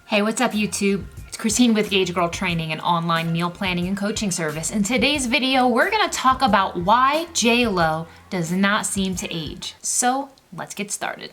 Hey, what's up YouTube? It's Christine with Gauge Girl Training, an online meal planning and coaching service. In today's video, we're gonna talk about why JLO does not seem to age. So let's get started.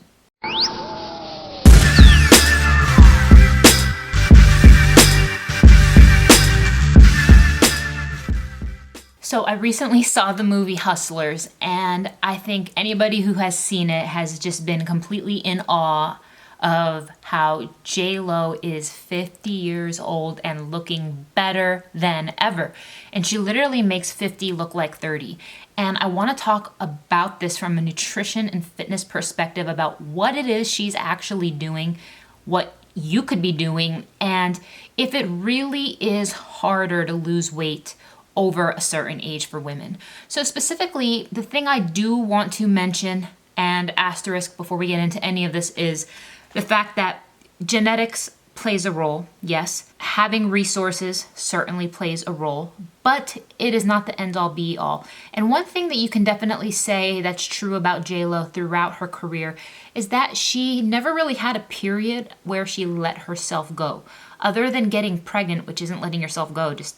So I recently saw the movie Hustlers, and I think anybody who has seen it has just been completely in awe of how JLo is 50 years old and looking better than ever. And she literally makes 50 look like 30. And I want to talk about this from a nutrition and fitness perspective about what it is she's actually doing, what you could be doing, and if it really is harder to lose weight over a certain age for women. So specifically, the thing I do want to mention and asterisk before we get into any of this is the fact that genetics plays a role, yes. Having resources certainly plays a role, but it is not the end all be all. And one thing that you can definitely say that's true about JLo throughout her career is that she never really had a period where she let herself go. Other than getting pregnant, which isn't letting yourself go, just,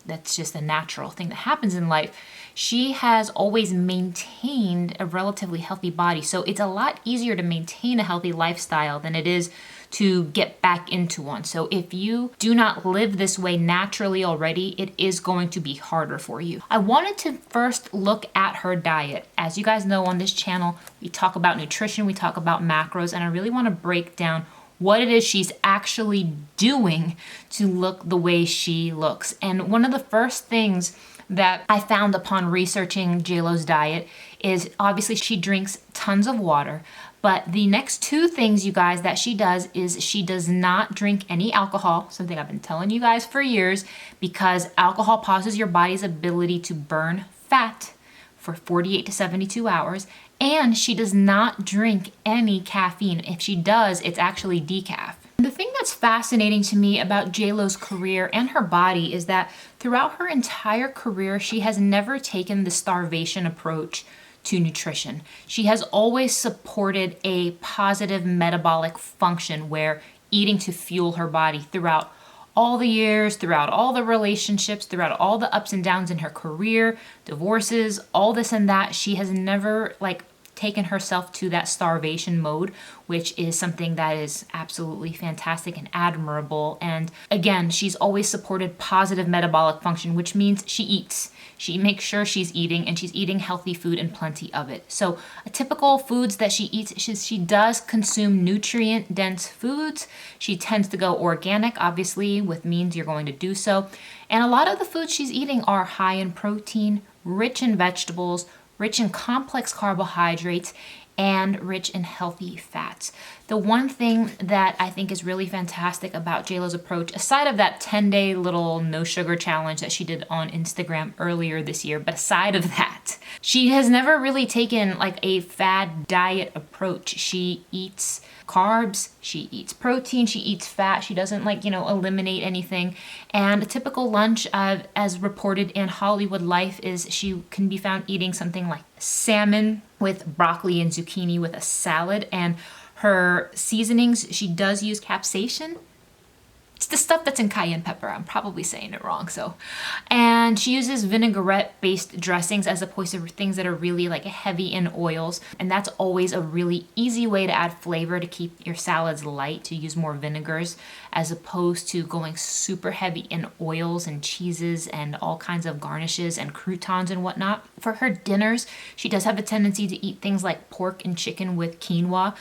that's just a natural thing that happens in life. She has always maintained a relatively healthy body. So it's a lot easier to maintain a healthy lifestyle than it is to get back into one. So if you do not live this way naturally already, it is going to be harder for you. I wanted to first look at her diet. As you guys know on this channel, we talk about nutrition, we talk about macros, and I really want to break down what it is she's actually doing to look the way she looks. And one of the first things that I found upon researching JLo's diet is obviously she drinks tons of water, but the next two things, you guys, that she does is she does not drink any alcohol, something I've been telling you guys for years, because alcohol pauses your body's ability to burn fat for 48 to 72 hours, and she does not drink any caffeine. If she does, it's actually decaf. The thing that's fascinating to me about JLo's career and her body is that throughout her entire career, she has never taken the starvation approach to nutrition. She has always supported a positive metabolic function where eating to fuel her body throughout all the years, throughout all the relationships, throughout all the ups and downs in her career, divorces, all this and that. She has never taken herself to that starvation mode, which is something that is absolutely fantastic and admirable. And again, she's always supported positive metabolic function, which means she eats. She makes sure she's eating, and she's eating healthy food and plenty of it. So a typical foods that she eats, she does consume nutrient-dense foods. She tends to go organic, obviously, with means you're going to do so. And a lot of the foods she's eating are high in protein, rich in vegetables, rich in complex carbohydrates, and rich in healthy fats. The one thing that I think is really fantastic about JLo's approach, aside of that 10-day little no sugar challenge that she did on Instagram earlier this year, but aside of that, she has never really taken a fad diet approach. She eats carbs, she eats protein, she eats fat, she doesn't eliminate anything. And a typical lunch as reported in Hollywood Life is she can be found eating something like salmon with broccoli and zucchini with a salad. And her seasonings, she does use capsaicin. It's the stuff that's in cayenne pepper. I'm probably saying it wrong. And she uses vinaigrette-based dressings as opposed to things that are really heavy in oils. And that's always a really easy way to add flavor to keep your salads light, to use more vinegars as opposed to going super heavy in oils and cheeses and all kinds of garnishes and croutons and whatnot. For her dinners, she does have a tendency to eat things like pork and chicken with quinoa.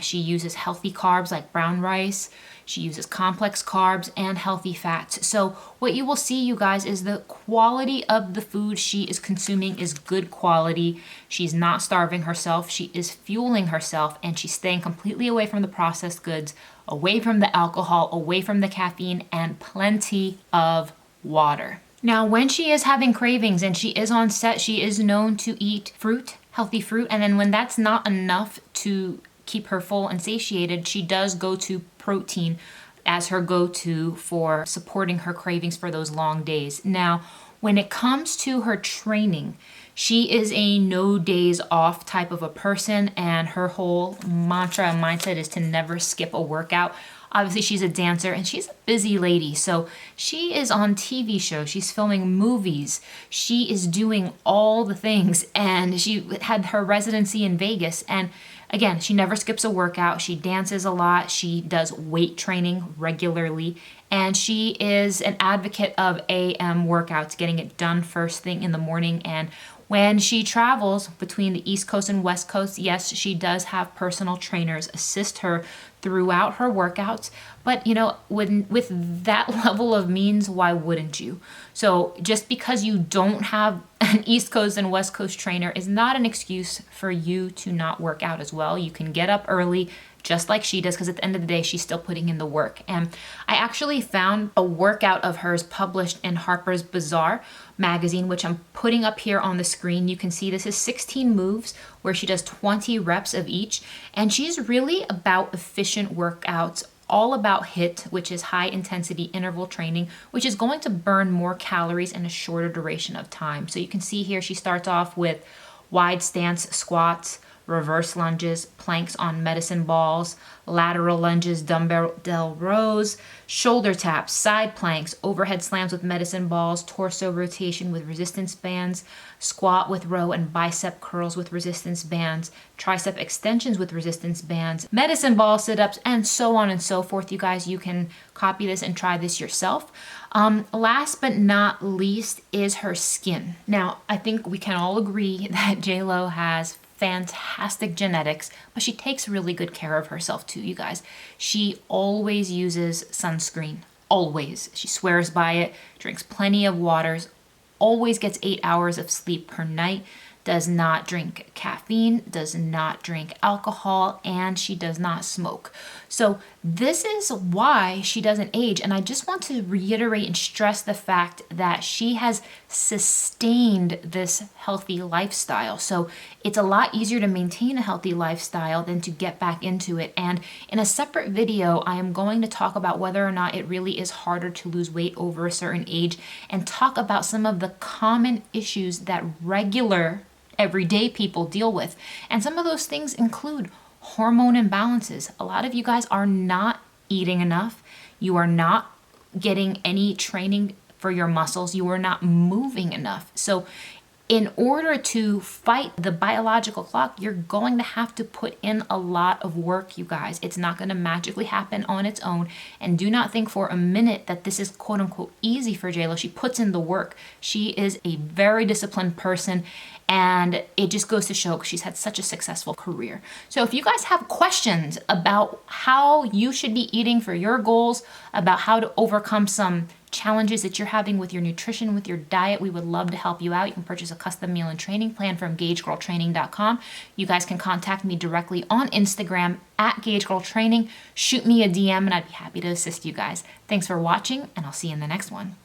She uses healthy carbs like brown rice. She uses complex carbs and healthy fats. So what you will see, you guys, is the quality of the food she is consuming is good quality. She's not starving herself. She is fueling herself, and she's staying completely away from the processed goods, away from the alcohol, away from the caffeine, and plenty of water. Now, when she is having cravings and she is on set, she is known to eat fruit, healthy fruit. And then when that's not enough to keep her full and satiated, she does go to protein as her go-to for supporting her cravings for those long days. Now, when it comes to her training, she is a no days off type of a person, and her whole mantra and mindset is to never skip a workout. obviously she's a dancer and she's a busy lady. So she is on TV shows, she's filming movies, she is doing all the things, and she had her residency in Vegas. And again, she never skips a workout. She dances a lot. She does weight training regularly. And she is an advocate of AM workouts, getting it done first thing in the morning. And when she travels between the East Coast and West Coast, yes, she does have personal trainers assist her throughout her workouts. But you know, with that level of means, why wouldn't you? So just because you don't have an East Coast and West Coast trainer is not an excuse for you to not work out as well. You can get up early, just like she does, because at the end of the day, she's still putting in the work. And I actually found a workout of hers published in Harper's Bazaar magazine, which I'm putting up here on the screen. You can see this is 16 moves where she does 20 reps of each. And she's really about efficient workouts, all about HIIT, which is high intensity interval training, which is going to burn more calories in a shorter duration of time. So you can see here, she starts off with wide stance squats, reverse lunges, planks on medicine balls, lateral lunges, dumbbell rows, shoulder taps, side planks, overhead slams with medicine balls, torso rotation with resistance bands, squat with row and bicep curls with resistance bands, tricep extensions with resistance bands, medicine ball sit-ups, and so on and so forth. You guys, you can copy this and try this yourself. Last but not least is her skin. Now, I think we can all agree that JLO has fantastic genetics, but she takes really good care of herself too, you guys. She always uses sunscreen, always. She swears by it, drinks plenty of waters, always gets 8 hours of sleep per night, does not drink caffeine, does not drink alcohol, and she does not smoke. So this is why she doesn't age. And I just want to reiterate and stress the fact that she has sustained this healthy lifestyle. So it's a lot easier to maintain a healthy lifestyle than to get back into it. And in a separate video, I am going to talk about whether or not it really is harder to lose weight over a certain age, and talk about some of the common issues that regular everyday people deal with. And some of those things include hormone imbalances. A lot of you guys are not eating enough. You are not getting any training for your muscles. You are not moving enough. So in order to fight the biological clock, you're going to have to put in a lot of work, you guys. It's not going to magically happen on its own. And do not think for a minute that this is quote unquote easy for JLO. She puts in the work. She is a very disciplined person, and it just goes to show she's had such a successful career. So if you guys have questions about how you should be eating for your goals, about how to overcome some challenges that you're having with your nutrition, with your diet, we would love to help you out. You can purchase a custom meal and training plan from GageGirlTraining.com. You guys can contact me directly on Instagram at GageGirlTraining. Shoot me a DM and I'd be happy to assist you guys. Thanks for watching, and I'll see you in the next one.